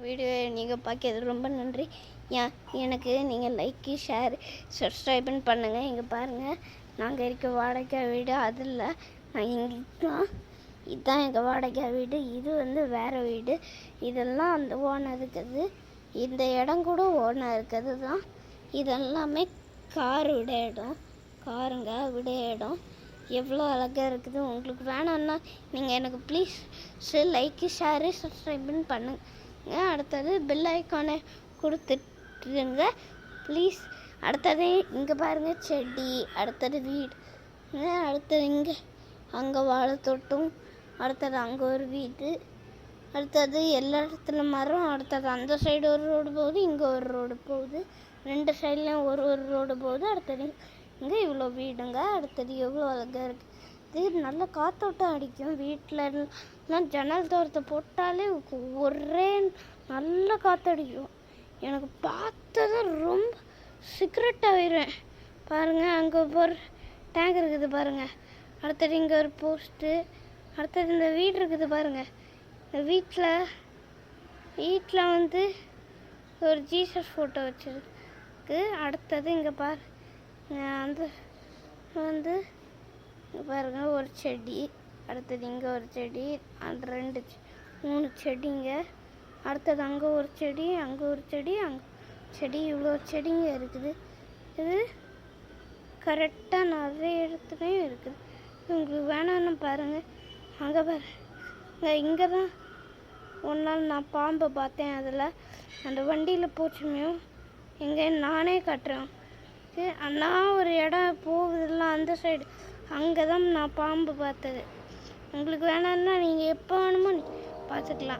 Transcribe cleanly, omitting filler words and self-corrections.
Video நீங்கள் பார்க்கறது ரொம்ப நன்றி. எனக்கு நீங்கள் லைக்கு, ஷேர், சப்ஸ்கிரைபன் பண்ணுங்கள். இங்கே பாருங்கள், நாங்கள் இருக்க வாடகை வீடு அதில் நான் இங்கே தான். இதுதான் எங்கள் வாடகை வீடு. இது வந்து வேறு வீடு. இதெல்லாம் அந்த ஓனர் இருக்குது. இந்த இடம் கூட ஓனர் இருக்கிறது தான். இதெல்லாமே கார் விட இடம், காருங்க விட இடம். எவ்வளோ அழகாக இருக்குது. உங்களுக்கு வேணான்னா நீங்கள் எனக்கு ப்ளீஸ் லைக்கு, ஷேரு, சப்ஸ்கிரைபுன்னு பண்ணுங்க. அடுத்தது பெல் ஐக்கானை கொடுத்துட்டுருங்க ப்ளீஸ். அடுத்தது இங்கே பாருங்கள் செடி, அடுத்தது வீடு, அடுத்தது இங்கே அங்கே வாழைத்தோட்டம், அடுத்தது அங்கே ஒரு வீடு, அடுத்தது எல்லா இடத்துல மரம், அடுத்தது அந்த சைடு ஒரு ரோடு போகுது, இங்கே ஒரு ரோடு போகுது, ரெண்டு சைட்லேயும் ஒரு ஒரு ரோடு போகுது. அடுத்தது இங்கே இவ்வளோ வீடுங்க. அடுத்தது எவ்வளோ அழகாக இருக்குது. இது நல்ல காற்றோட்டம் அடிக்கும். வீட்டிலலாம் ஜன்னல் தோரத்தை போட்டாலே ஒரே நல்ல காற்றடிக்கும். எனக்கு பார்த்தது ரொம்ப சீக்ரெட் ஆகிடுவேன். பாருங்கள், அங்கே ஒரு டேங்க் இருக்குது பாருங்கள். அடுத்தது இங்கே ஒரு போஸ்ட்டு, அடுத்தது இந்த வீடு இருக்குது பாருங்கள். இந்த வீட்டில் வந்து ஒரு ஜீசஸ் ஃபோட்டோ வச்சுருக்கு. அடுத்தது இங்கே அந்த வந்து பாருங்கள் ஒரு செடி, அடுத்தது இங்கே ஒரு செடி, அந்த மூணு செடிங்க. அடுத்தது அங்கே ஒரு செடி, அங்கே ஒரு செடி, அங்கே செடி, இவ்வளோ செடிங்க இருக்குது. இது கரெக்டாக நிறைய இடத்துலையும் இருக்குது. உங்களுக்கு வேணான்னு பாருங்கள். அங்கே பாருங்க, இங்கே தான் ஒரு நாள் நான் பாம்பை பார்த்தேன். அதில் அந்த வண்டியில் போச்சுமையும் இங்கே நானே கட்டுறேன். அண்ணா ஒரு இடம் போகுதுல்ல அந்த சைடு, அங்கே தான் நான் பாம்பு பார்த்தது. உங்களுக்கு வேணான்னா நீங்கள் எப்போ வேணுமோ பார்த்துக்கலாம்.